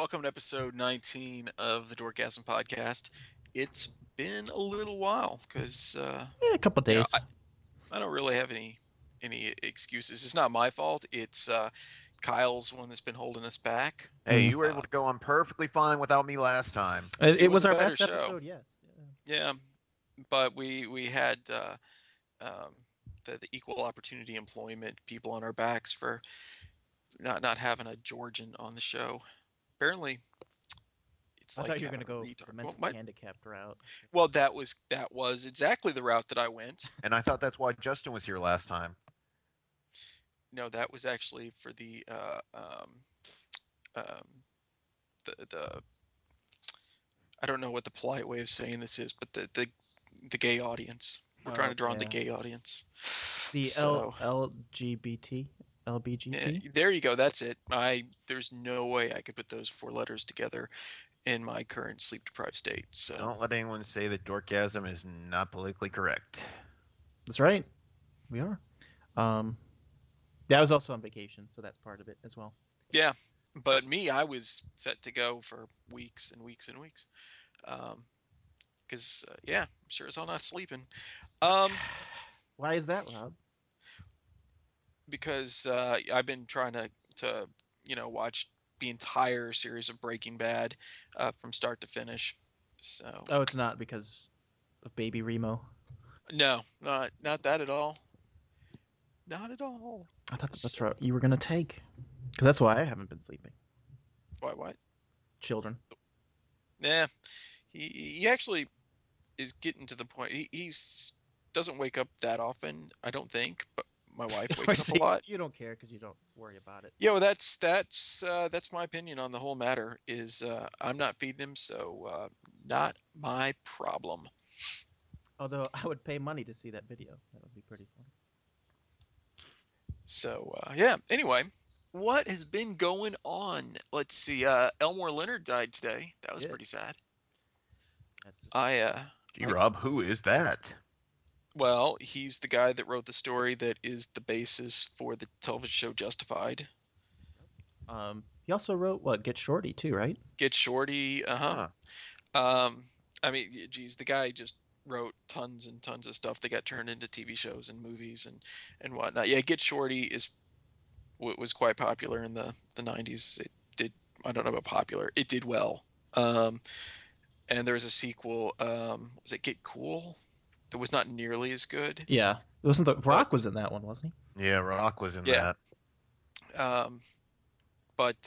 welcome to episode 19 of the Dorkgasm podcast. It's been a little while because a couple days. I don't really have any excuses. It's not my fault. It's Kyle's one that's been holding us back. Hey, you were able to go on perfectly fine without me last time. It was our best show. episode, yes. Yeah, but we had the equal opportunity employment people on our backs for not having a Georgian on the show. Apparently, it's I like thought you were going to go the mentally handicapped route. Well, that was exactly the route that I went. And I thought that's why Justin was here last time. No, that was actually for the I don't know what the polite way of saying this is, but the gay audience. We're trying to draw in the gay audience. The LGBT. LBGT? Yeah, there you go. That's it. There's no way I could put those four letters together in my current sleep-deprived state. So don't let anyone say that Dorkgasm is not politically correct. That's right. We are. I was also on vacation, so that's part of it as well. Yeah, but I was set to go for weeks and weeks and weeks. Because I'm sure as hell not sleeping. Why is that, Rob? Because I've been trying to watch the entire series of Breaking Bad from start to finish. So. Oh, it's not because of Baby Remo? No, not that at all. Not at all. I thought that's what you were gonna take. Because that's why I haven't been sleeping. Why? What? Children. Yeah, he actually is getting to the point. He doesn't wake up that often, I don't think, but. My wife wakes up a lot. You don't care because you don't worry about it. Yeah, well, that's my opinion on the whole matter. Is I'm not feeding him, so not my problem. Although I would pay money to see that video. That would be pretty fun. So Anyway, what has been going on? Let's see. Elmore Leonard died today. That was pretty sad. Rob, who is that? Well, he's the guy that wrote the story that is the basis for the television show Justified. He also wrote Get Shorty too, right? Get Shorty, I mean, geez, the guy just wrote tons and tons of stuff that got turned into TV shows and movies and whatnot. Yeah, Get Shorty was quite popular in the 90s. It did, I don't know about popular. It did well. And there was a sequel. Was it Get Cool? That was not nearly as good. Yeah, it wasn't the Rock was in that one, wasn't he? Yeah, Rock was in that. But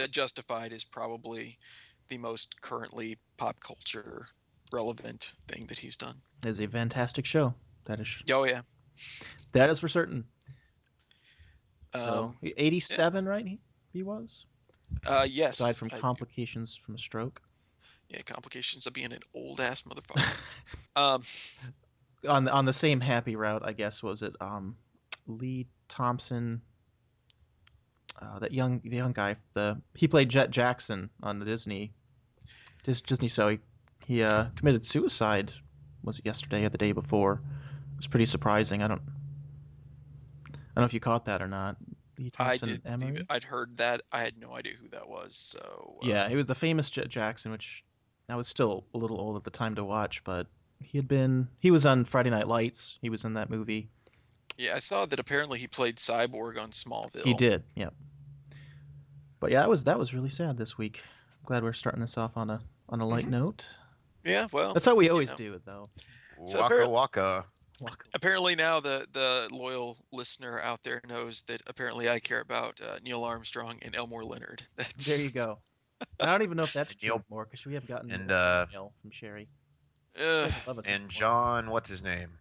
Justified is probably the most currently pop culture relevant thing that he's done. It's a fantastic show. That is. Oh yeah. That is for certain. So 87, right? He was. Yes. Died from complications from a stroke. Yeah, complications of being an old ass motherfucker. On the same happy route, I guess, was it Lee Thompson, the young guy, he played Jet Jackson on the Disney show. He committed suicide. Was it yesterday or the day before? It was pretty surprising. I don't know if you caught that or not. Lee Thompson, I did. I'd heard that. I had no idea who that was. So yeah, he was the famous Jet Jackson, which I was still a little old at the time to watch, but he was on Friday Night Lights. He was in that movie. Yeah, I saw that apparently he played Cyborg on Smallville. He did, yeah. But yeah, that was really sad this week. I'm glad we're starting this off on a light note. Yeah, well. That's how we always do it, though. So waka. Apparently now the loyal listener out there knows that apparently I care about Neil Armstrong and Elmore Leonard. There you go. I don't even know if that's true anymore because we have gotten an email from Sherry. And John, what's his name?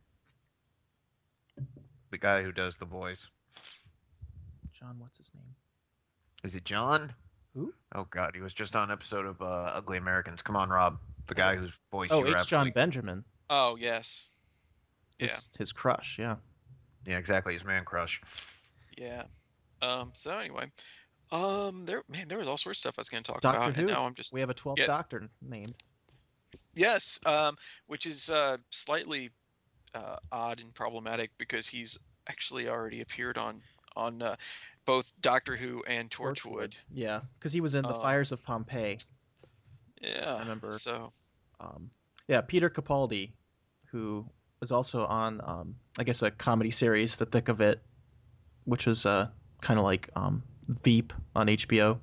The guy who does the voice. John, what's his name? Is it John? Who? Oh God, he was just on an episode of Ugly Americans. Come on, Rob. The guy whose voice. Oh, it's John Benjamin. Oh yes. His crush, yeah. Yeah, exactly. His man crush. Yeah. So anyway, there was all sorts of stuff I was going to talk Doctor about, Who? and now I'm just. We have a 12th Doctor named. Yes, which is slightly odd and problematic because he's actually already appeared on on both Doctor Who and Torchwood. Yeah, because he was in the Fires of Pompeii. Yeah, I remember. So, yeah, Peter Capaldi, who was also on, I guess, a comedy series, The Thick of It, which was kind of like Veep on HBO.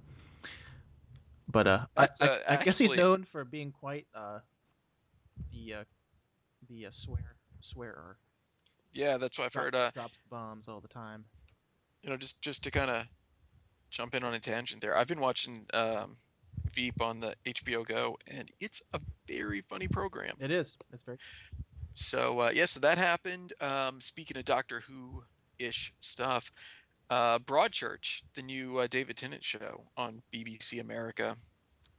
But I guess he's known for being quite the swearer. Yeah, that's what I've heard. Drops the bombs all the time. Just to kind of jump in on a tangent there, I've been watching Veep on the HBO Go, and it's a very funny program. It is. It's very. So so that happened. Speaking of Doctor Who-ish stuff, Broadchurch, the new David Tennant show on BBC America.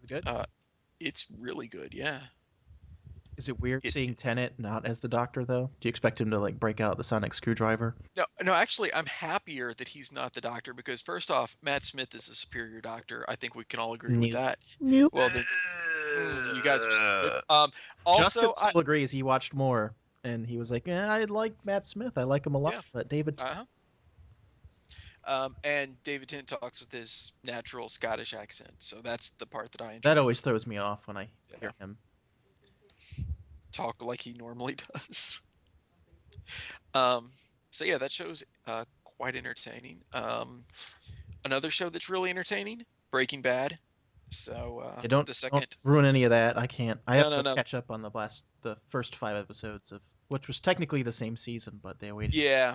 Is it good? It's really good. Yeah. Is it weird seeing Tennant not as the Doctor, though? Do you expect him to like break out the sonic screwdriver? No. Actually, I'm happier that he's not the Doctor because first off, Matt Smith is a superior Doctor. I think we can all agree with that. Nope. Well, then, you guys are stupid. Also, Justin still agrees. He watched more, and he was like, I like Matt Smith. I like him a lot, but David. And David Tennant talks with his natural Scottish accent, so that's the part that I enjoy. That always throws me off when I hear him talk like he normally does. So yeah, that show's quite entertaining. Another show that's really entertaining, Breaking Bad. So don't ruin any of that. I can't. I have to catch up on the first 5 episodes of which was technically the same season, but they waited. Yeah.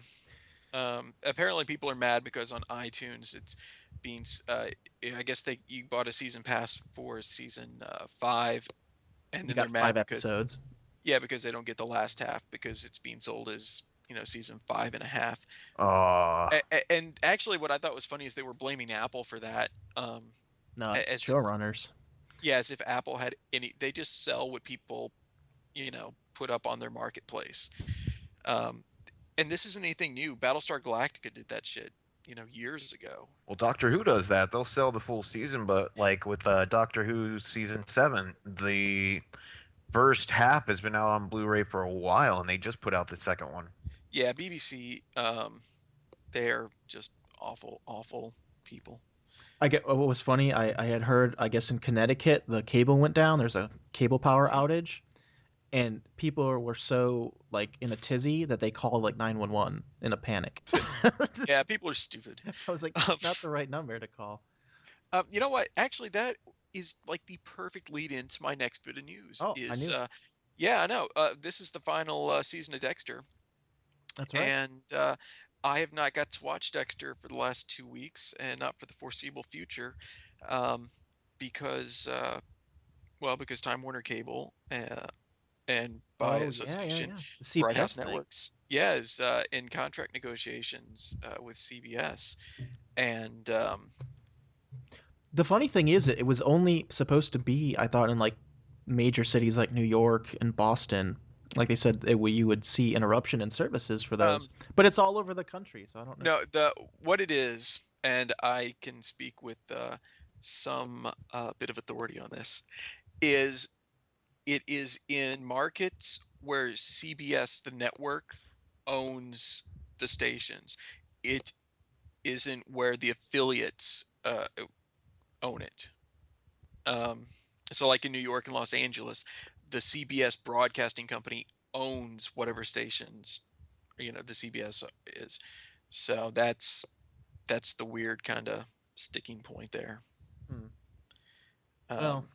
Apparently people are mad because on iTunes it's being I guess you bought a season pass for season 5 and then they're mad 5 episodes. Yeah, because they don't get the last half because it's being sold as season 5.5. And actually what I thought was funny is they were blaming Apple for that. No, it's showrunners. Yeah, as if Apple had they just sell what people put up on their marketplace. And this isn't anything new. Battlestar Galactica did that shit, years ago. Well, Doctor Who does that. They'll sell the full season, but like with Doctor Who season 7, the first half has been out on Blu-ray for a while, and they just put out the second one. Yeah, BBC, they're just awful people. What was funny, I had heard, I guess in Connecticut, the cable went down. There's a cable power outage. And people were so like in a tizzy that they called like 911 in a panic. Yeah, people are stupid. I was like, that's not the right number to call. You know what? Actually, that is like the perfect lead into my next bit of news. Oh, I knew. Yeah, I know. This is the final season of Dexter. That's right. And I have not got to watch Dexter for the last 2 weeks, and not for the foreseeable future, because Time Warner Cable. And by association, Bright House Networks, is in contract negotiations with CBS. And the funny thing is, it was only supposed to be, I thought, in like major cities like New York and Boston. Like they said, you would see interruption in services for those, but it's all over the country, so I don't know. No, what it is, and I can speak with some bit of authority on this, is. It is in markets where CBS, the network, owns the stations. It isn't where the affiliates own it. So like in New York and Los Angeles, the CBS broadcasting company owns whatever stations, the CBS is. So that's the weird kind of sticking point there. Well,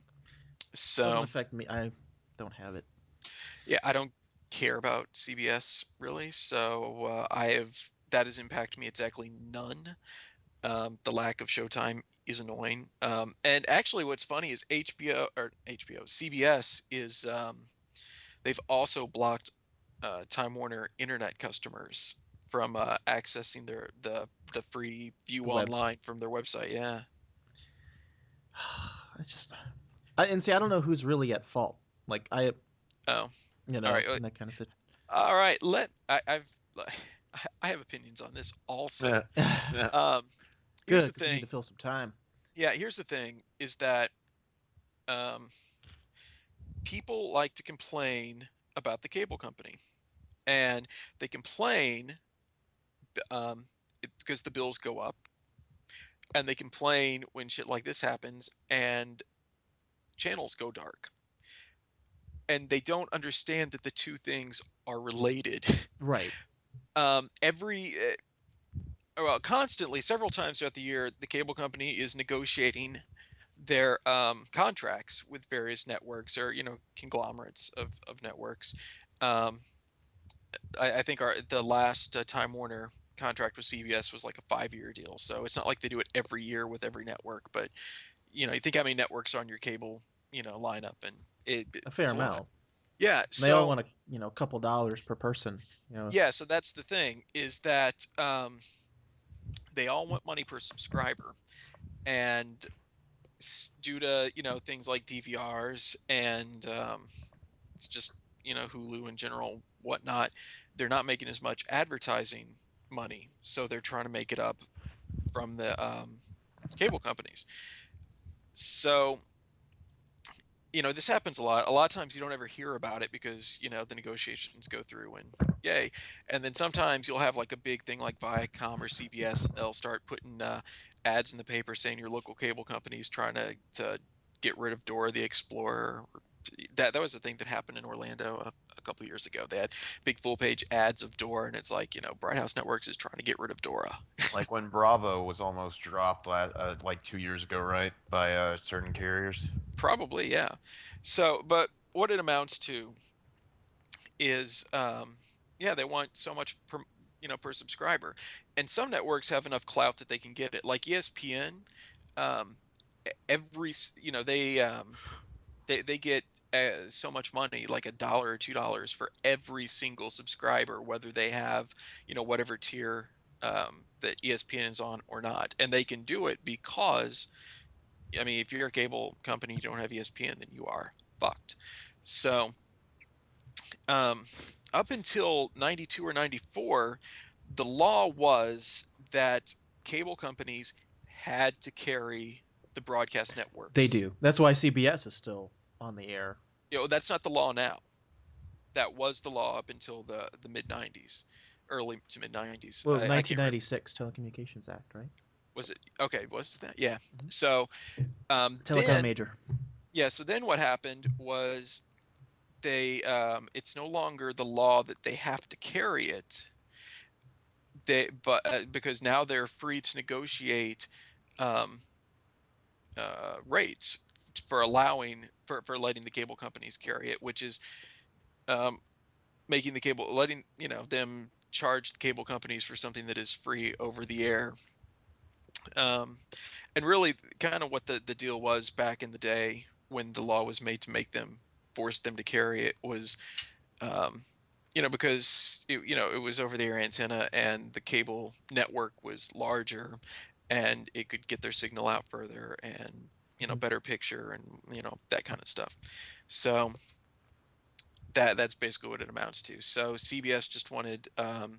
so doesn't affect me. I don't have it. Yeah, I don't care about CBS really, so that has impacted me exactly none. The lack of showtime is annoying. And actually, what's funny is CBS is they've also blocked Time Warner internet customers from accessing the free view online from their website. Yeah. It's just, I don't know who's really at fault. Like all right, in that kind of situation. All right, I have opinions on this also. Here's the thing. Need to fill some time. Yeah, here's the thing: is that people like to complain about the cable company, and they complain because the bills go up, and they complain when shit like this happens and channels go dark. And they don't understand that the two things are related. Right. Constantly, several times throughout the year, the cable company is negotiating their contracts with various networks or conglomerates of networks. I think the last Time Warner contract with CBS was like a 5-year deal, so it's not like they do it every year with every network. But you think how many networks are on your cable lineup, and A fair it's a lot. amount. Yeah, And so they all want a couple dollars per person. yeah, so that's the thing, is that they all want money per subscriber, and due to things like DVRs and it's just Hulu in general, whatnot, they're not making as much advertising money, so they're trying to make it up from the cable companies. So this happens a lot. A lot of times you don't ever hear about it because the negotiations go through and yay, and then sometimes you'll have like a big thing like Viacom or CBS, and they'll start putting ads in the paper saying your local cable company is trying to get rid of Dora the Explorer. That was the thing that happened in Orlando a couple years ago. They had big full page ads of Dora, and it's like Bright House Networks is trying to get rid of Dora. Like when Bravo was almost dropped like 2 years ago, right, by certain carriers. Probably, yeah. So, but what it amounts to is, they want so much per subscriber, and some networks have enough clout that they can get it. Like ESPN, they get so much money, like $1 or $2 for every single subscriber, whether they have whatever tier that ESPN is on or not, and they can do it because, if you're a cable company, you don't have ESPN, then you are fucked. So, up until 92 or 94, the law was that cable companies had to carry the broadcast networks. They do. That's why CBS is still on the air. That's not the law now. That was the law up until the mid 90s, early to mid 90s. Well, 1996 Telecommunications Act, right? Was it? Okay, was that? Yeah. Mm-hmm. So, Telecom major. Yeah. So then what happened was it's no longer the law that they have to carry it. Because now they're free to negotiate rates for letting the cable companies carry it, which is letting them charge the cable companies for something that is free over the air. And really, kind of what the deal was back in the day when the law was made to force them to carry it was, because it was over the air antenna and the cable network was larger, and it could get their signal out further and better picture and that kind of stuff. So that's basically what it amounts to. So CBS just wanted the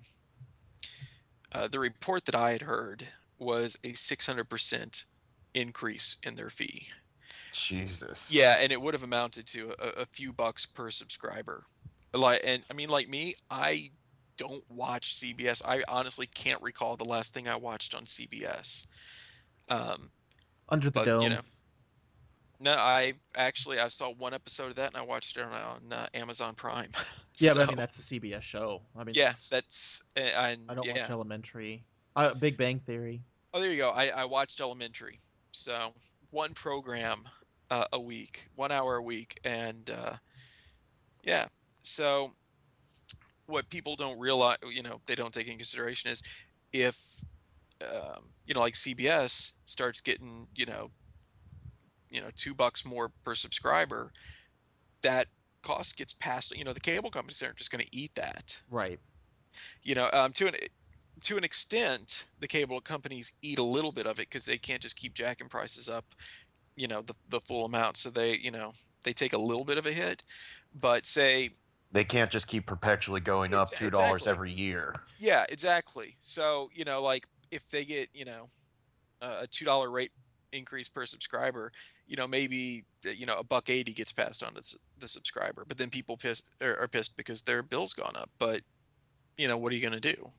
report that I had heard was a 600% increase in their fee. Jesus. Yeah, and it would have amounted to a few bucks per subscriber. Like me, I don't watch CBS. I honestly can't recall the last thing I watched on CBS. Under the Dome. No, I saw one episode of that, and I watched it on Amazon Prime. Yeah, but that's a CBS show. Yeah, that's. I don't watch Elementary. Big Bang Theory. Oh, there you go. I watched Elementary. So one program a week, 1 hour a week, and yeah. So what people don't realize, they don't take into consideration is if like CBS starts getting $2 more per subscriber, that cost gets passed. The cable companies aren't just going to eat that. Right. To an extent, the cable companies eat a little bit of it because they can't just keep jacking prices up, the full amount. So they take a little bit of a hit, but say they can't just keep perpetually going up $2 every year. Yeah, exactly. So like if they get a $2 rate increase per subscriber, maybe $1.80 gets passed on to the subscriber, but then people are pissed because their bill's gone up. But what are you going to do?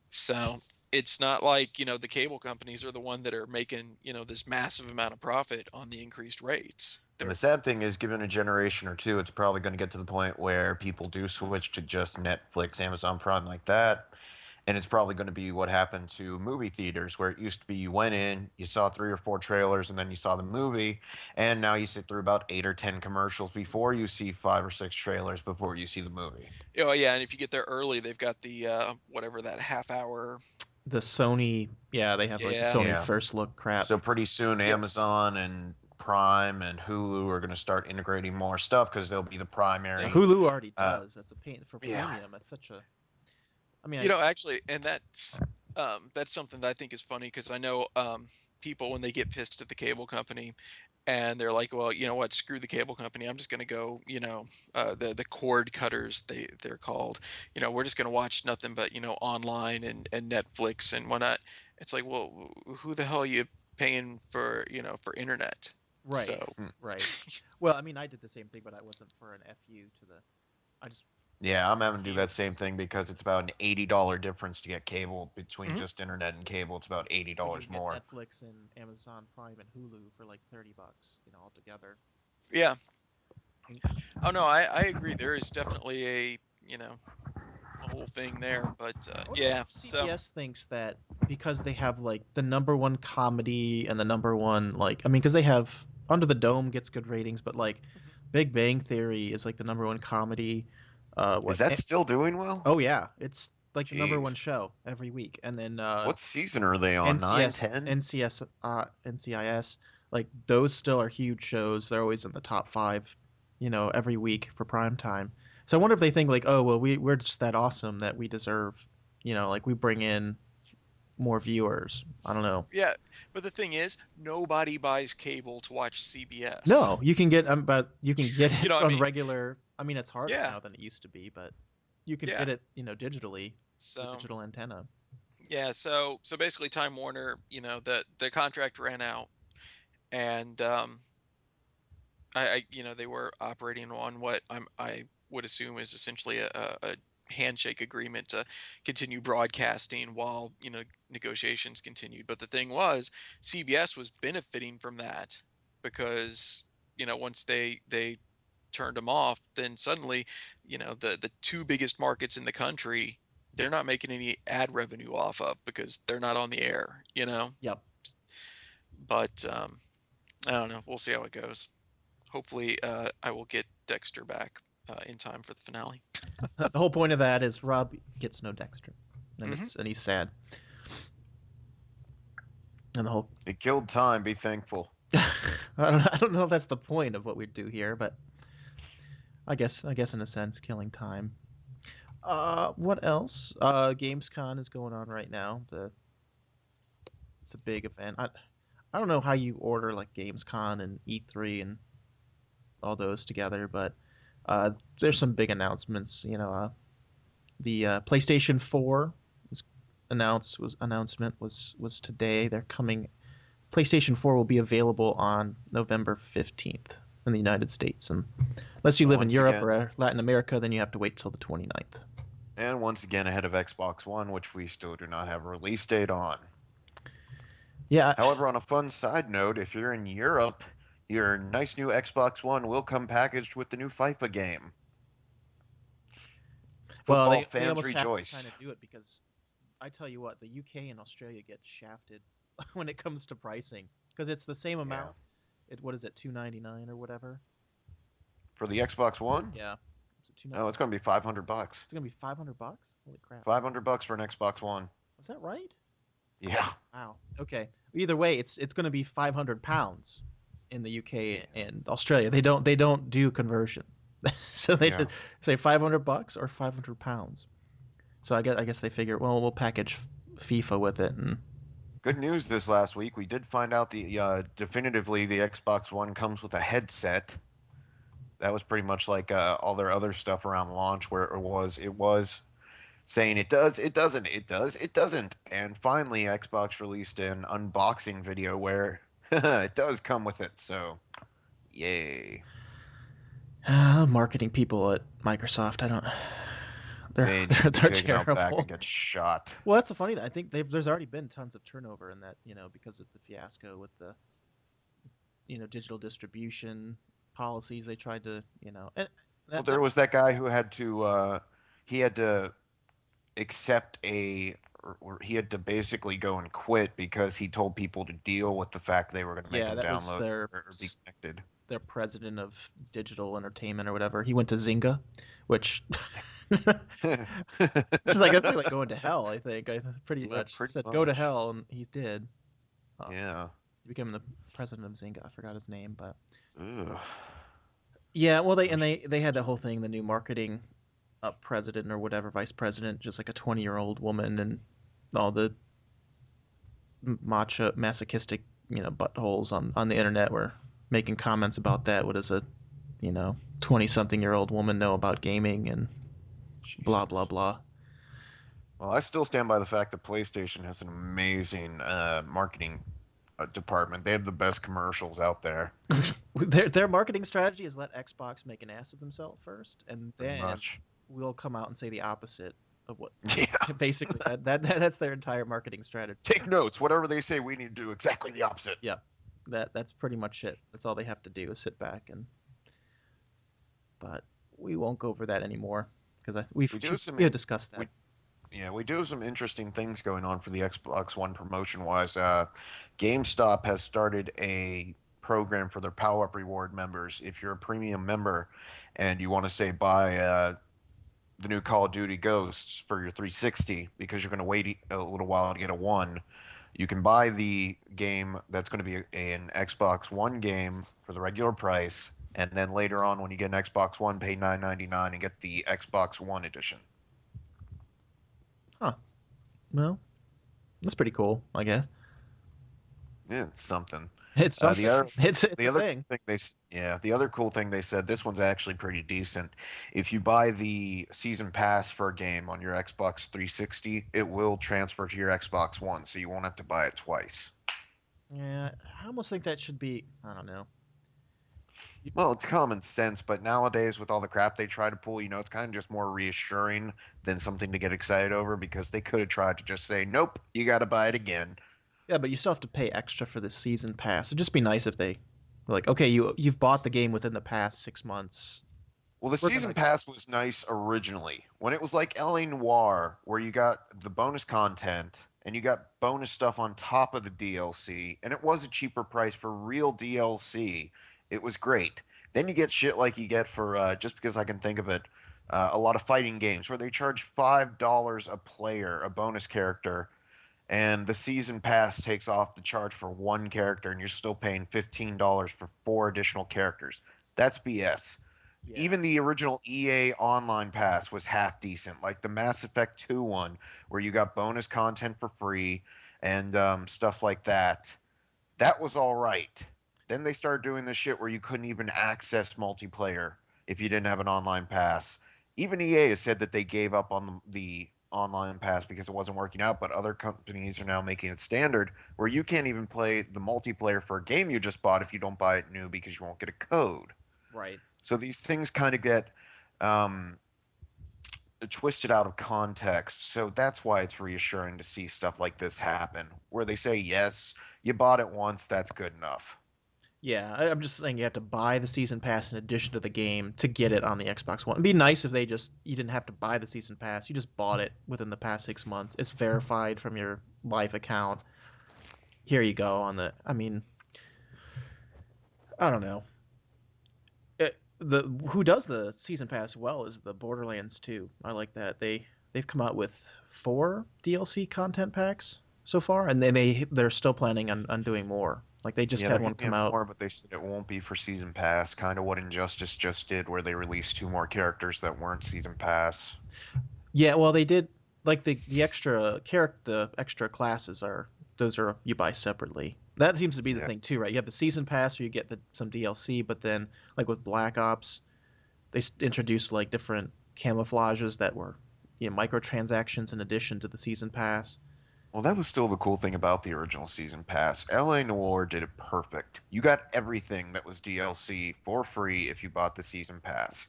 So it's not like, you know, the cable companies are the one that are making, you know, this massive amount of profit on the increased rates. And the sad thing is, given a generation or two, it's probably going to get to the point where people do switch to just Netflix, Amazon Prime like that. And it's probably going to be what happened to movie theaters, where it used to be you went in, you saw 3 or 4 trailers, and then you saw the movie. And now you sit through about 8 or 10 commercials before you see 5 or 6 trailers before you see the movie. Oh yeah, and if you get there early, they've got the whatever that half hour. The Sony, yeah, they have like the Yeah. Sony Yeah. first look crap. So pretty soon, Yes. Amazon and Prime and Hulu are going to start integrating more stuff because they'll be the primary. Yeah. Hulu already Uh, does. That's a pain for yeah. premium. That's such a. I mean, You know, actually, and that's something that I think is funny because I know people when they get pissed at the cable company, and they're like, well, you know what, screw the cable company. I'm just gonna go, you know, the cord cutters they're called. You know, we're just gonna watch nothing but, you know, online and Netflix and whatnot. It's like, well, who the hell are you paying for, you know, for internet? right, So right. Well, I mean, I did the same thing, but I wasn't for an FU to the. I just. Yeah, I'm having to do that same thing because it's about an $80 difference to get cable between Mhm. just internet and cable. It's about You $80 can get more. Netflix and Amazon Prime and Hulu for like $30, you know, altogether. yeah. Oh no, I agree. There is definitely a, you know, a whole thing there, but I wonder yeah. if So CBS thinks that because they have like the #1 comedy and the #1 like I mean because they have Under the Dome gets good ratings, but like Big Bang Theory is like the #1 comedy. Is that still doing well? Oh yeah, it's like the Jeez. #1 show every week, and then What season are they on? 9, 10? NCIS, like those still are huge shows. They're always in the top 5, you know, every week for prime time. So I wonder if they think like, oh well, we're just that awesome that we deserve, you know, like we bring in more viewers. I don't know. yeah, but the thing is, nobody buys cable to watch CBS. No, you can get but you can get it You know what I on mean? regular. I mean, it's harder Yeah. now than it used to be, but you can Yeah. get it, you know, digitally with So digital antenna. yeah, so basically, Time Warner, you know, the contract ran out, and you know, they were operating on what I would assume is essentially a handshake agreement to continue broadcasting while, you know, negotiations continued. But the thing was, CBS was benefiting from that because, you know, once they turned them off, then suddenly, you know, the 2 biggest markets in the country, they're not making any ad revenue off of because they're not on the air, you know. Yep. But I don't know. We'll see how it goes. Hopefully, I will get Dexter back in time for the finale. The whole point of that is Rob gets no Dexter, and Mhm. and he's sad. And the whole It killed time. Be thankful. I don't know if that's the point of what we do here, but I guess in a sense, killing time. What else? Gamescom is going on right now. It's a big event. I don't know how you order like Gamescom and E3 and all those together, but there's some big announcements. You know, the PlayStation 4 announcement was today. They're coming. PlayStation 4 will be available on November 15th in the United States, and unless you live in Once Europe again- or Latin America, then you have to wait till the 29th. And once again, ahead of Xbox One, which we still do not have a release date on. Yeah, However, on a fun side note, if you're in Europe, your nice new Xbox One will come packaged with the new FIFA game. well, Football they fans almost rejoice. have to kind of do it because I tell you what, the UK and Australia get shafted when it comes to pricing because it's the same amount. What is it, $299 or whatever? For the Xbox One? Yeah, is it $299? No, it's going to be $500. It's gonna be $500. Holy crap! $500 for an Xbox One. Is that right? Yeah. Wow. Okay. Either way, it's going to be £500 in the UK and Australia. They don't do conversion, so they Yeah. just say $500 or £500. So I guess they figure, well, we'll package FIFA with it, and Good news this last week. We did find out definitively the Xbox One comes with a headset. That was pretty much like all their other stuff around launch, where it was saying it does, it doesn't, it does, it doesn't. And finally, Xbox released an unboxing video where it does come with it. So, yay. marketing people at Microsoft, They need to be they're taken out back terrible. and get shot. Well, that's the funny thing. I think there's already been tons of turnover in that, because of the fiasco with the, digital distribution policies they tried to, and Well, that, there that was that guy who had to he had to accept or he had to basically go and quit because he told people to deal with the fact they were going to make yeah, him that was download or be connected. their president of digital entertainment or whatever. He went to Zynga, which which is I guess like going to hell. I think I pretty Yeah, much pretty said go to much. hell, and he did. Yeah. He became the president of Zynga. I forgot his name, but Ugh. yeah. Well, they had that whole thing, the new marketing president or whatever, vice president, just like a 20-year-old woman, and all the macho masochistic buttholes on the internet were making comments about that. What does a 20-something-year-old woman know about gaming and blah blah blah. Well, I still stand by the fact that PlayStation has an amazing marketing department. They have the best commercials out there. Their marketing strategy is let Xbox make an ass of themselves first, and Pretty then much. we'll come out and say the opposite of what. Yeah. Basically, that's their entire marketing strategy. Take notes. Whatever they say, we need to do exactly the opposite. Yeah, that's pretty much it. That's all they have to do is sit back and. But we won't go over that anymore because we have discussed that. We do have some interesting things going on for the Xbox One promotion-wise. GameStop has started a program for their Power Up Reward members. If you're a premium member and you want to, say, buy the new Call of Duty Ghosts for your 360 because you're going to wait a little while to get a One, you can buy the game that's going to be an Xbox One game for the regular price, and then later on when you get an Xbox One, pay $9.99 and get the Xbox One edition. Huh. Well, that's pretty cool, I guess. Yeah, it's something. It's something. The other thing. The other cool thing they said, this one's actually pretty decent. If you buy the season pass for a game on your Xbox 360, it will transfer to your Xbox One, so you won't have to buy it twice. Yeah, I almost think that should be. I don't know. Well, it's common sense, but nowadays with all the crap they try to pull, it's kind of just more reassuring than something to get excited over, because they could have tried to just say, nope, you got to buy it again. Yeah, but you still have to pay extra for the season pass. It'd just be nice if they were like, okay, you've bought the game within the past 6 months. Well, the season pass was nice originally when it was like L.A. Noire, where you got the bonus content and you got bonus stuff on top of the DLC, and it was a cheaper price for real DLC. It was great. Then you get shit like you get for, just because I can think of it, a lot of fighting games where they charge $5 a player, a bonus character, and the season pass takes off the charge for one character, and you're still paying $15 for 4 additional characters. That's BS. Yeah. Even the original EA Online Pass was half decent, like the Mass Effect 2 one, where you got bonus content for free and stuff like that. That was all right. Then they started doing this shit where you couldn't even access multiplayer if you didn't have an online pass. Even EA has said that they gave up on the online pass because it wasn't working out, but other companies are now making it standard where you can't even play the multiplayer for a game you just bought if you don't buy it new because you won't get a code. Right. So these things kind of get twisted out of context. So that's why it's reassuring to see stuff like this happen, where they say, yes, you bought it once, that's good enough. Yeah, I'm just saying you have to buy the season pass in addition to the game to get it on the Xbox One. It'd be nice if you didn't have to buy the season pass. You just bought it within the past 6 months. It's verified from your Live account. Here you go I don't know. Who does the season pass well is the Borderlands 2. I like that. They've come out with 4 DLC content packs so far, and they're still planning on doing more. Like they just had one come out. More, but they said it won't be for Season Pass, kind of what Injustice just did, where they released 2 more characters that weren't Season Pass. Yeah, well, they did like the extra classes those are you buy separately. That seems to be the thing too, right? You have the Season Pass, or you get some DLC, but then like with Black Ops, they introduced like different camouflages that were microtransactions in addition to the Season Pass. Well, that was still the cool thing about the original Season Pass. L.A. Noire did it perfect. You got everything that was DLC for free if you bought the Season Pass.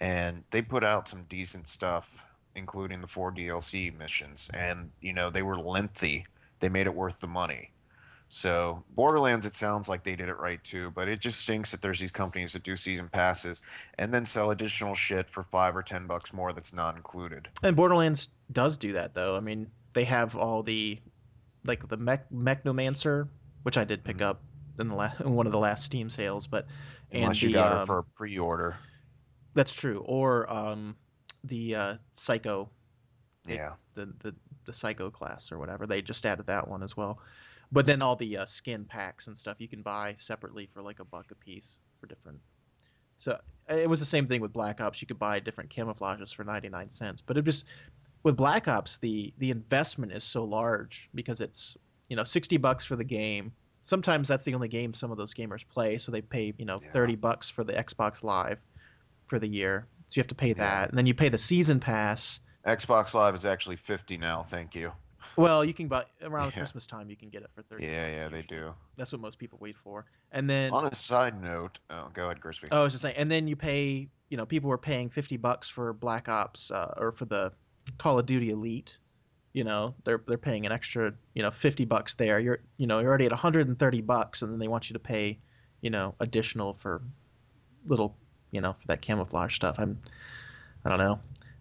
And they put out some decent stuff. including the 4 DLC missions, and they were lengthy. They made it worth the money. So Borderlands, it sounds like they did it right too, but it just stinks that there's these companies that do season passes and then sell additional shit for $5 or $10 more that's not included. And Borderlands does do that though. I mean, they have all the like the Mechnomancer, which I did pick up in in one of the last Steam sales, but Unless you got it for a pre-order. That's true. Or the Psycho. Yeah. The Psycho class or whatever. They just added that one as well. But then all the skin packs and stuff you can buy separately for like $1 a piece for different. So it was the same thing with Black Ops. You could buy different camouflages for 99 cents. But it just with Black Ops, the investment is so large because it's $60 for the game. Sometimes that's the only game some of those gamers play, so they pay $30 for the Xbox Live for the year. So you have to pay that, and then you pay the season pass. Xbox Live is actually $50 now. Thank you. Well, you can buy around Christmas time. You can get it for $30. Yeah, they do. That's what most people wait for. And then on a side note, go ahead, Krispy. Oh, I was just saying. And then you pay. People were paying $50 for Black Ops or for the Call of Duty Elite. They're paying an extra $50 there. You're already at $130, and then they want you to pay additional for little for that camouflage stuff. I don't know.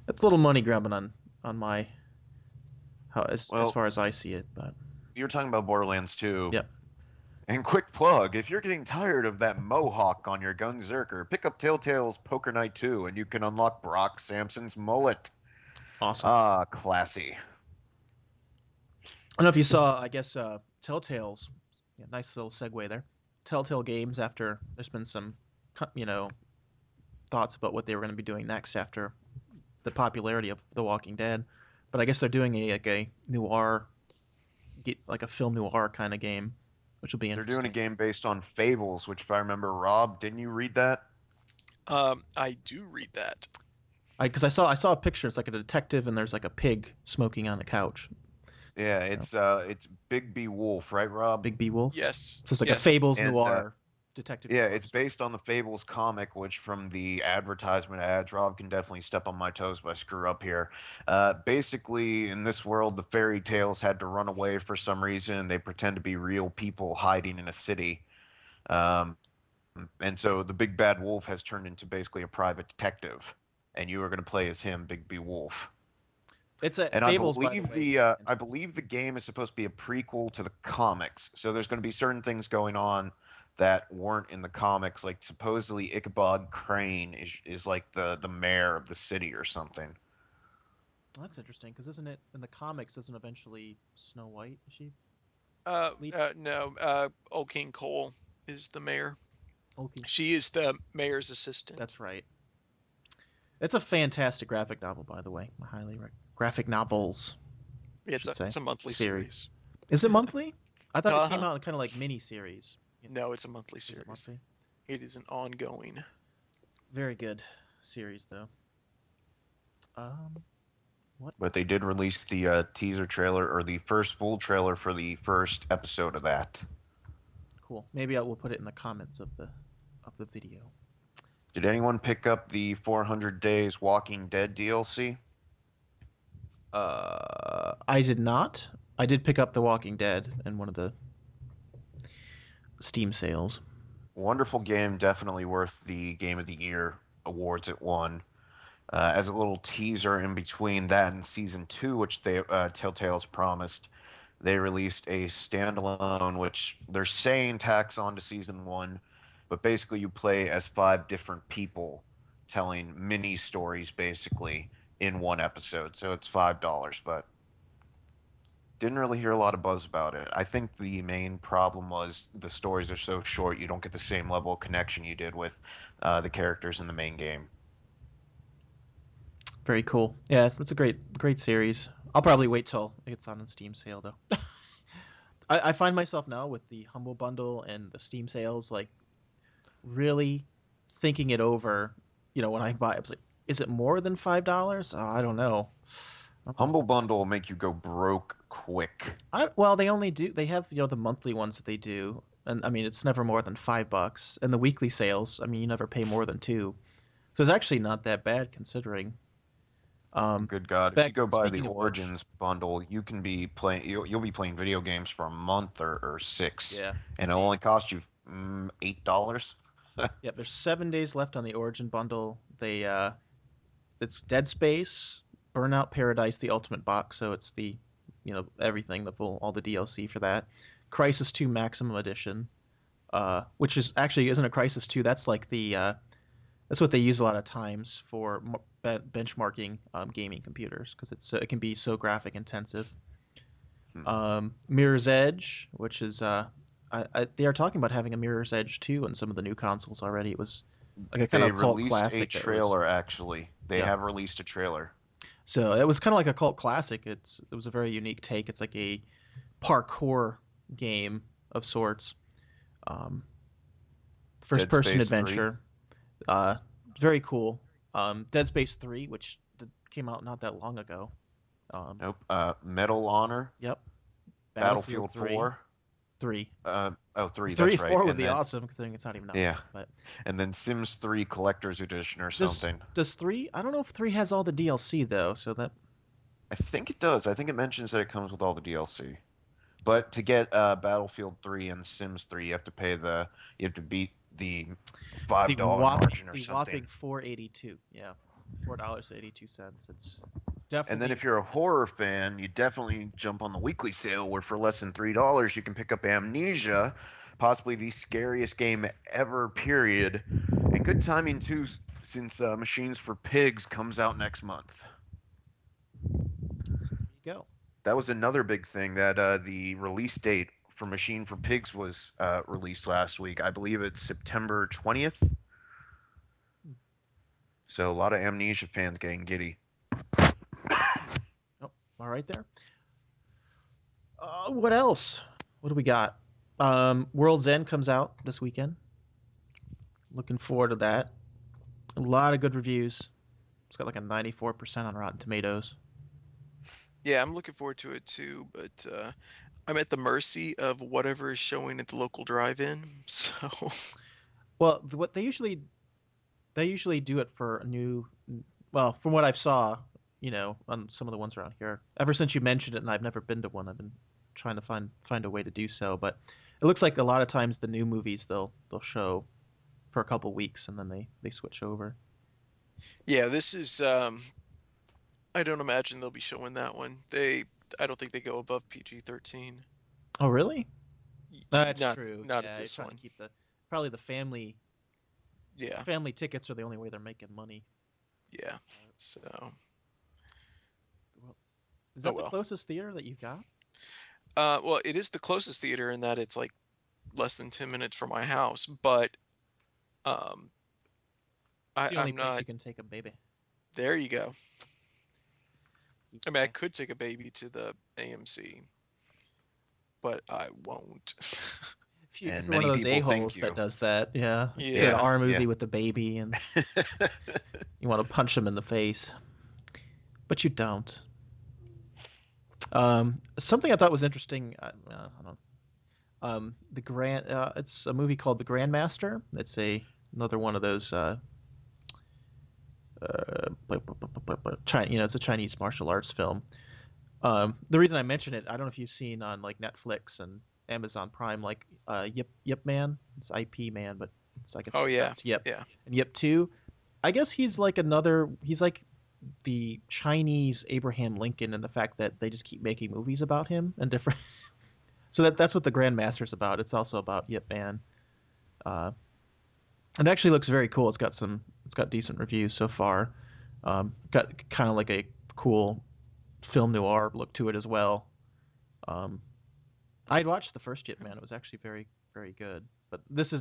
It's a little money grabbing on my. As far as I see it, but you're talking about Borderlands 2. Yep. And quick plug, if you're getting tired of that mohawk on your Gunzerker, pick up Telltale's Poker Night 2 and you can unlock Brock Sampson's mullet. Awesome. Classy. I don't know if you saw, I guess Telltale's nice little segue there. Telltale Games, after there's been some thoughts about what they were going to be doing next after the popularity of The Walking Dead. But I guess they're doing a noir, like a film noir kind of game, which will be interesting. They're doing a game based on fables, which if I remember, Rob, didn't you read that? I do read that. Because I saw a picture. It's like a detective, and there's like a pig smoking on a couch. Yeah, it's Big B Wolf, right, Rob? Big B Wolf. Yes. So it's like a fables noir. Detective. Yeah, it's based on the Fables comic, which from the advertisement ads, Rob can definitely step on my toes if I screw up here. Basically, in this world, the fairy tales had to run away for some reason. They pretend to be real people hiding in a city. And so the big bad wolf has turned into basically a private detective, and you are going to play as him, Big B Wolf. It's a and Fables, I believe I believe the game is supposed to be a prequel to the comics. So there's going to be certain things going on that weren't in the comics, like supposedly Ichabod Crane is like the mayor of the city or something. Well, that's interesting, because isn't it in the comics? Isn't eventually Snow White? Is she? No. Old King Cole is the mayor. Okay. She is the mayor's assistant. That's right. It's a fantastic graphic novel, by the way. I highly recommend graphic novels. Yeah, it's a monthly series. Is it monthly? I thought it came out in kind of like mini series. No, it's a monthly series. Is it monthly? It is an ongoing. Very good series, though. What? But they did release the teaser trailer, or the first full trailer for the first episode of that. Cool. Maybe I will put it in the comments of the video. Did anyone pick up the 400 Days Walking Dead DLC? I did not. I did pick up The Walking Dead in one of the Steam sales. Wonderful game, definitely worth the Game of the Year awards it won. As a little teaser in between that and Season 2, which Telltale's promised, they released a standalone, which they're saying tacks on to Season 1, but basically you play as 5 different people telling mini stories, basically, in one episode. So it's $5, but didn't really hear a lot of buzz about it. I think the main problem was the stories are so short, you don't get the same level of connection you did with the characters in the main game. Very cool. Yeah, it's a great series. I'll probably wait till it's on Steam sale, though. I find myself now with the Humble Bundle and the Steam sales, like, really thinking it over. When I buy it, I was like, is it more than $5? Oh, I don't know. Humble Bundle will make you go broke quick. They have the monthly ones that they do, and I mean it's never more than $5. And the weekly sales, I mean you never pay more than $2, so it's actually not that bad considering. Good God! If Back you go buy the speaking of which, Origins bundle, you can be playing. You'll be playing video games for a month or 6, yeah, and it'll only cost you $8. yeah. There's 7 days left on the Origin bundle. It's Dead Space, Burnout Paradise, the Ultimate Box, so it's the, everything, all the DLC for that. Crisis 2 Maximum Edition, which isn't a Crisis 2. That's like that's what they use a lot of times for benchmarking gaming computers because it can be so graphic intensive. Mirror's Edge, which is they are talking about having a Mirror's Edge 2 on some of the new consoles already. It was like a kind of cult classic. They released a trailer, actually. They have released a trailer. So it was kind of like a cult classic. It was a very unique take. It's like a parkour game of sorts. First person adventure. Very cool. Dead Space 3, which came out not that long ago. Nope. Medal Honor. Yep. Battlefield 4. 3. 3. 3, that's right. 4 would be awesome considering it's not even out. Yeah. But and then Sims 3 Collector's Edition or something. Does 3? I don't know if 3 has all the DLC though. So that. I think it does. I think it mentions that it comes with all the DLC. But to get Battlefield 3 and Sims 3, you have to beat the $5 margin or something. The whopping $4.82. Yeah, $4.82. It's definitely. And then if you're a horror fan, you definitely jump on the weekly sale where for less than $3 you can pick up Amnesia, possibly the scariest game ever. Period. And good timing too, since Machines for Pigs comes out next month. So there you go. That was another big thing that the release date for Machine for Pigs was released last week. I believe it's September 20th. So a lot of Amnesia fans getting giddy. Oh, all right there. What else? What do we got? World's End comes out this weekend. Looking forward to that. A lot of good reviews. It's got like a 94% on Rotten Tomatoes. Yeah, I'm looking forward to it too, but I'm at the mercy of whatever is showing at the local drive-in. So, well, what they usually do it for a new. Well, from what I've saw, on some of the ones around here. Ever since you mentioned it, and I've never been to one, I've been trying to find a way to do so. But it looks like a lot of times the new movies they'll show for a couple weeks and then they switch over. Yeah, this is. I don't imagine they'll be showing that one. I don't think they go above PG-13. Oh, really? That's true. Not at this one. Keep probably the family. Yeah. Family tickets are the only way they're making money. Yeah. So. Is that the closest theater that you've got? Well, it is the closest theater in that it's like less than 10 minutes from my house, but it's the only place you can take a baby. There you go. I mean, I could take a baby to the AMC, but I won't. If you're one of those a-holes that does that, yeah. Yeah. To an R movie with the baby, and you want to punch them in the face, but you don't. Something I thought was interesting. I don't know. It's a movie called The Grandmaster. It's another one of those. It's a Chinese martial arts film. The reason I mention it, I don't know if you've seen on like Netflix and Amazon Prime, like Yip Man. It's IP Man, but it's like Yip. Yeah. And Yip 2. I guess he's like the Chinese Abraham Lincoln in the fact that they just keep making movies about him and different. So that's what The Grandmaster's about. It's also about Yip Man. It actually looks very cool. It's got decent reviews so far. Got kind of like a cool film noir look to it as well. I'd watched the first Yip Man. It was actually very, very good. But this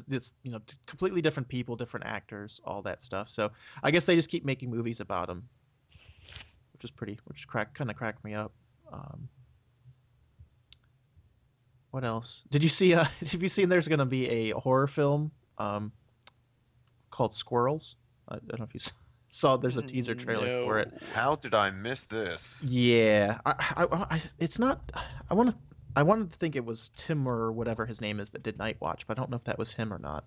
completely different people, different actors, all that stuff. So I guess they just keep making movies about him, which kind of cracked me up. What else? Did you see? Have you seen? There's going to be a horror film called Squirrels. I don't know if you saw. There's a teaser trailer for it. How did I miss this? Yeah, it's not. I wanted to think it was Tim or whatever his name is that did Night Watch, but I don't know if that was him or not.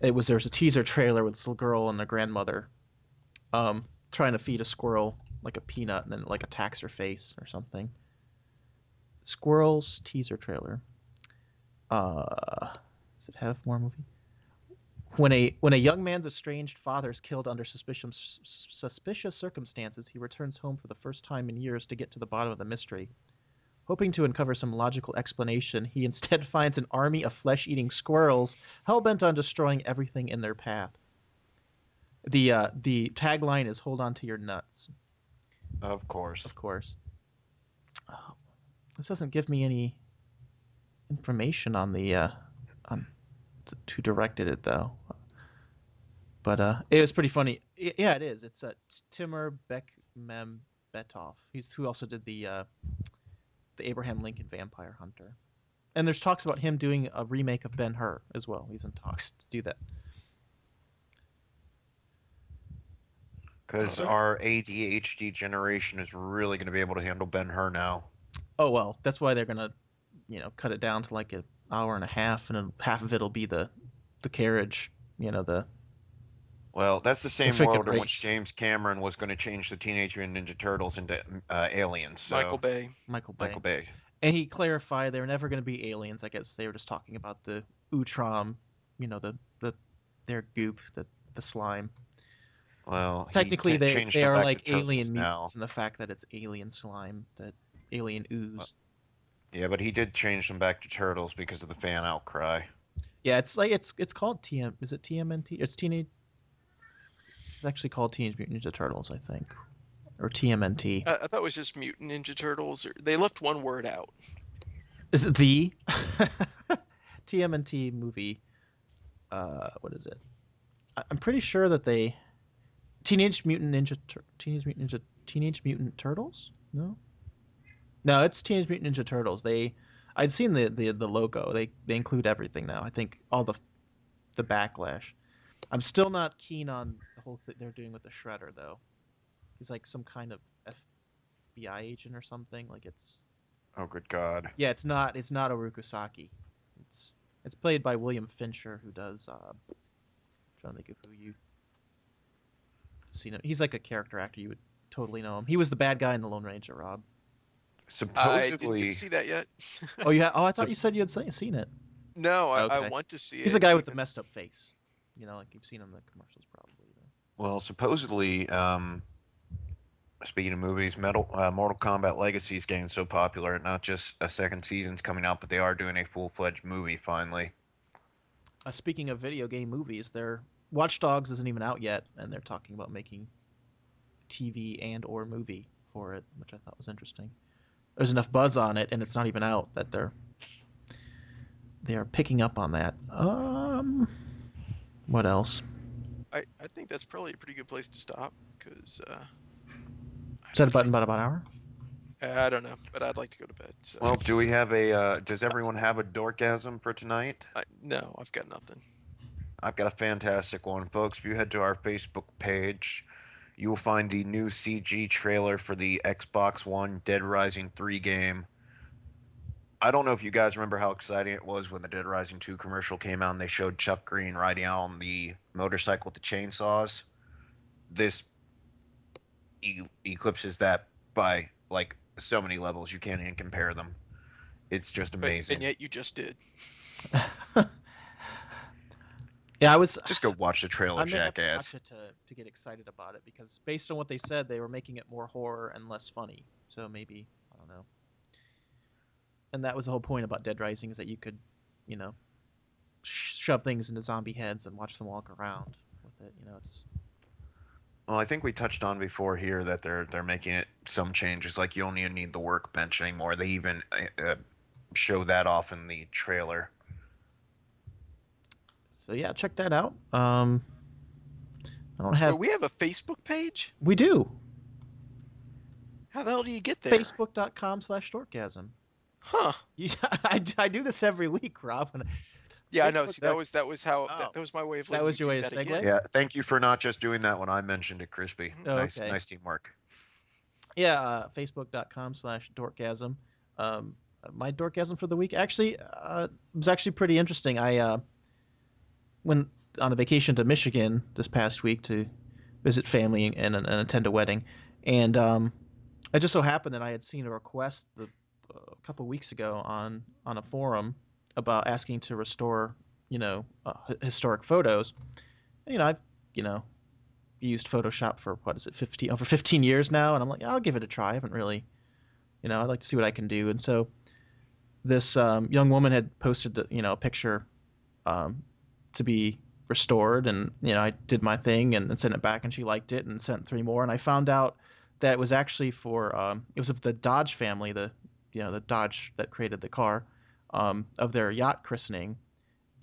There's a teaser trailer with this little girl and their grandmother, trying to feed a squirrel like a peanut and then like attacks her face or something. Squirrels teaser trailer. Does it have more movie? When a young man's estranged father is killed under suspicious circumstances, he returns home for the first time in years to get to the bottom of the mystery. Hoping to uncover some logical explanation, he instead finds an army of flesh-eating squirrels hell-bent on destroying everything in their path. The tagline is "Hold on to your nuts." Of course. Of course. Oh, this doesn't give me any information on the on who directed it though. But it was pretty funny. Yeah, it is. It's Timur Bekmambetov. He's who also did the Abraham Lincoln Vampire Hunter. And there's talks about him doing a remake of Ben-Hur as well. He's in talks to do that. Because our ADHD generation is really going to be able to handle Ben-Hur now. Oh, well, that's why they're going to, cut it down to like an hour and a half, and then half of it will be the carriage, the... Well, that's the same freaking world in race. which James Cameron was going to change the Teenage Mutant Ninja Turtles into aliens. So. Michael Bay. Michael Bay. Michael Bay. And he clarified they were never going to be aliens. I guess they were just talking about the Utrom, their goop, the slime. Well, technically they are like alien now. mutants, and the fact that it's alien slime, that alien ooze. Yeah, but he did change them back to turtles because of the fan outcry. Yeah, it's like it's called TM. Is it TMNT? It's teenage. It's actually called Teenage Mutant Ninja Turtles, I think, or TMNT. I thought it was just Mutant Ninja Turtles. They left one word out. Is it the TMNT movie? What is it? I'm pretty sure that they Teenage Mutant Turtles? No, it's Teenage Mutant Ninja Turtles. I'd seen the logo. They include everything now. I think all the backlash. I'm still not keen on the whole thing they're doing with the Shredder though. He's like some kind of FBI agent or something. Like it's. Oh, good God. Yeah, it's not Orokusaki. It's played by William Fincher, who does. Trying to think of who you seen him. He's like a character actor. You would totally know him. He was the bad guy in The Lone Ranger, Rob. I didn't Supposedly. get to see that yet. Oh, yeah. Oh, I thought you said you had seen it. No, Okay. I want to see it. He's the guy with the messed up face. Like you've seen him in the commercials, probably. Well, supposedly, speaking of movies, Mortal Kombat Legacy is getting so popular. Not just a second season's coming out, but they are doing a full-fledged movie finally. Speaking of video game movies, Watch Dogs isn't even out yet, and they're talking about making TV and or movie for it, which I thought was interesting. There's enough buzz on it, and it's not even out, that they are picking up on that. What else? I think that's probably a pretty good place to stop because. Is that about an hour? I don't know, but I'd like to go to bed. So. Well, do we have a? Does everyone have a dorkgasm for tonight? No, I've got nothing. I've got a fantastic one, folks. If you head to our Facebook page, you will find the new CG trailer for the Xbox One Dead Rising 3 game. I don't know if you guys remember how exciting it was when the Dead Rising 2 commercial came out and they showed Chuck Green riding out on the motorcycle with the chainsaws. This eclipses that by like so many levels you can't even compare them. It's just amazing. And yet you just did. Yeah, I was. Just go watch the trailer, I may have to jackass. watch it to get excited about it because based on what they said, they were making it more horror and less funny. So maybe I don't know. And that was the whole point about Dead Rising is that you could, shove things into zombie heads and watch them walk around with it. It's. Well, I think we touched on before here that they're making it some changes. Like you don't even need the workbench anymore. They even show that off in the trailer. So yeah, check that out. I don't have. Wait, we have a Facebook page? We do. How the hell do you get there? Facebook.com/Dorkgasm. Huh. I do this every week, Rob. Yeah, I know. See, that was how that was my way of. That was your way to that segue? Yeah, thank you for not just doing that when I mentioned it, Krispy. Oh, okay. Nice teamwork. Yeah, Facebook.com/Dorkgasm. My Dorkgasm for the week actually was actually pretty interesting. I went on a vacation to Michigan this past week to visit family and attend a wedding. And it just so happened that I had seen a request a couple weeks ago on a forum about asking to restore, historic photos. And, I've, used Photoshop for what is it, 15 years now, and I'm like, I'll give it a try. I haven't really, I'd like to see what I can do. And so this young woman had posted, a picture to be restored, and I did my thing and sent it back, and she liked it and sent 3 more, and I found out that it was actually for it was of the Dodge family, the Dodge that created the car, of their yacht christening,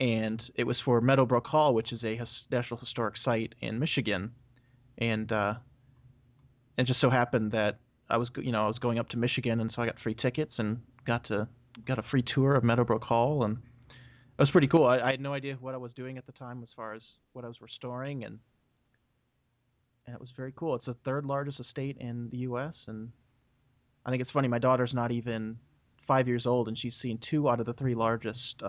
and it was for Meadowbrook Hall, which is a National Historic Site in Michigan, and it just so happened that I was going up to Michigan, and so I got free tickets and got a free tour of Meadowbrook Hall, and it was pretty cool. I had no idea what I was doing at the time as far as what I was restoring, and it was very cool. It's the 3rd largest estate in the U.S., and I think it's funny. My daughter's not even 5 years old, and she's seen 2 out of the 3 largest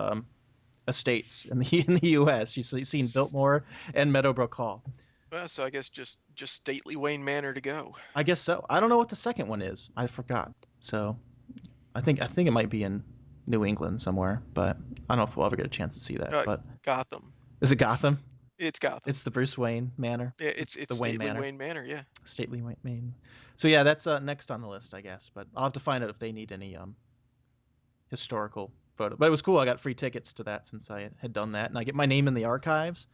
estates in the U.S. She's seen Biltmore and Meadowbrook Hall. Well, so I guess just stately Wayne Manor to go. I guess so. I don't know what the second one is. I forgot. So I think it might be in New England somewhere, but I don't know if we'll ever get a chance to see that. But Gotham. Is it Gotham? It's Gotham. It's the Bruce Wayne Manor. Yeah, it's the Wayne Manor. Wayne Manor. Yeah. Stately Wayne Manor. So yeah, that's next on the list, I guess. But I'll have to find out if they need any historical photo. But it was cool. I got free tickets to that since I had done that, and I get my name in the archives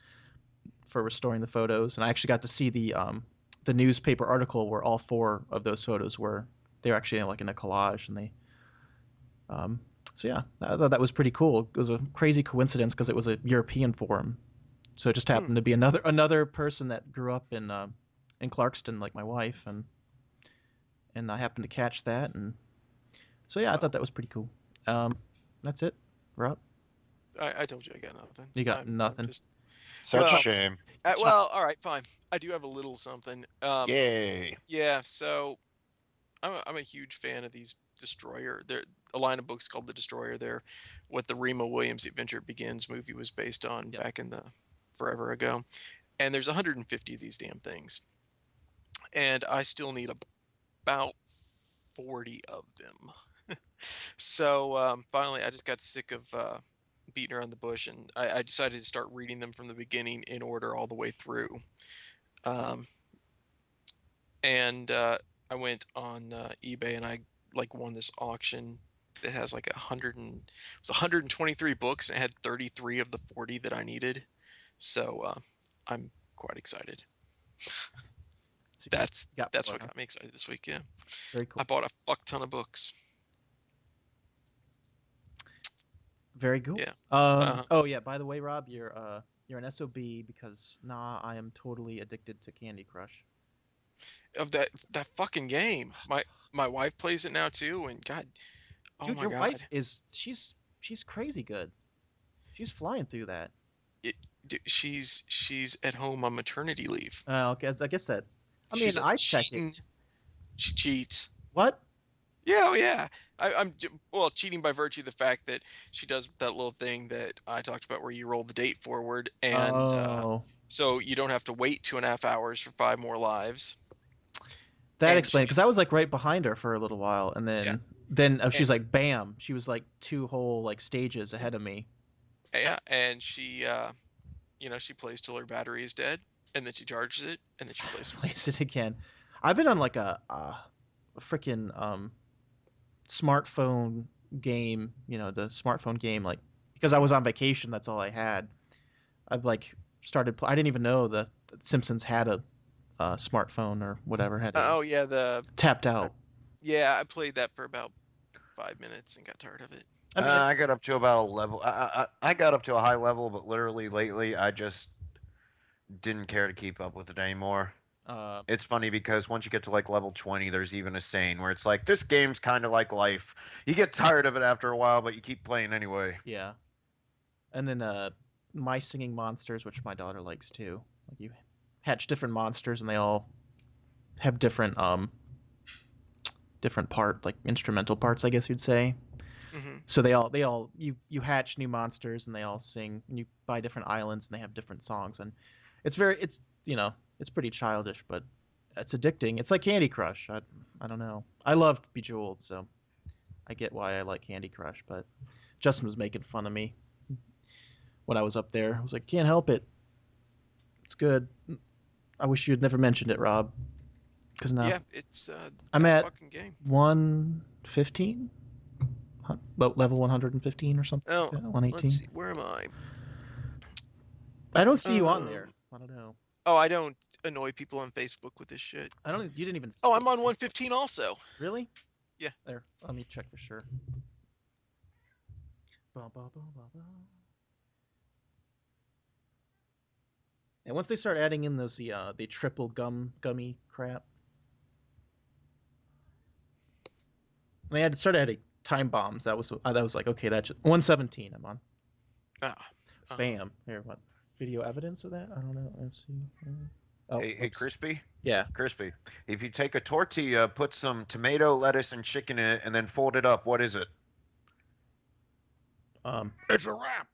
for restoring the photos. And I actually got to see the newspaper article where all 4 of those photos were actually like in a collage, and they so yeah, I thought that was pretty cool. It was a crazy coincidence because it was a European forum, so it just happened to be another person that grew up in Clarkston, like my wife, and I happened to catch that, and so yeah, I thought that was pretty cool. That's it. We're up. I told you I got nothing. You got nothing. Such a shame. Well, all right, fine. I do have a little something. Yay. Yeah, so I'm a huge fan of these Destroyer. They're a line of books called The Destroyer. They're what the Remo Williams Adventure Begins movie was based on back in the forever ago. And there's 150 of these damn things. And I still need about 40 of them. So finally, I just got sick of beating around the bush, and I decided to start reading them from the beginning in order all the way through. And I went on eBay, and I won this auction that has like 123 books, and it had 33 of the 40 that I needed. So I'm quite excited. That's what got me excited this week. Yeah. Very cool. I bought a fuck ton of books. Very cool. Yeah. Oh yeah. By the way, Rob, you're an SOB because I am totally addicted to Candy Crush. Of that fucking game. My wife plays it now too, and God, Dude, your wife she's crazy good. She's flying through that. She's at home on maternity leave. Oh, okay. I guess that. I mean, I check it. She cheats. What? Yeah, oh yeah. I'm cheating by virtue of the fact that she does that little thing that I talked about where you roll the date forward, and so you don't have to wait 2.5 hours for 5 more lives. That explains, because I was like right behind her for a little while, and then she was like, bam, she was like 2 whole stages ahead of me. Yeah, and she she plays till her battery is dead, and then she charges it, and then she plays it again. I've been on like a freaking smartphone game, the smartphone game, because I was on vacation, that's all I had. I've started I didn't even know the Simpsons had a smartphone or whatever. The Tapped Out. Yeah, I played that for about 5 minutes and got tired of it. I got up to about a level. I got up to a high level, but literally lately I just didn't care to keep up with it anymore. It's funny because once you get to level 20, there's even a saying where it's like, this game's kind of like life. You get tired of it after a while, but you keep playing anyway. Yeah. And then My Singing Monsters, which my daughter likes too. You hatch different monsters, and they all have different instrumental parts, I guess you'd say. Mm-hmm. So they all you hatch new monsters, and they all sing, and you buy different islands, and they have different songs, and it's it's pretty childish, but it's addicting. It's like Candy Crush. I don't know. I loved Bejeweled, so I get why I like Candy Crush, but Justin was making fun of me when I was up there. I was like, can't help it. It's good. I wish you had never mentioned it, Rob. Because now it's I'm at fucking game. 115, about level 115 or something. Oh, like that, 118. let's see. Where am I? I don't see you on there. I don't know. Oh, I don't annoy people on Facebook with this shit. You didn't even. Oh, I'm on 115 also. Really? Yeah. There. Let me check for sure. And once they start adding in those the triple gummy crap, they had to start adding time bombs. That was like, okay, that's 117. I'm on. Bam. Here, what? Video evidence of that? I don't know. Let's see. Oh, hey, Krispy? Yeah. Krispy. If you take a tortilla, put some tomato, lettuce, and chicken in it, and then fold it up, what is it? It's a wrap.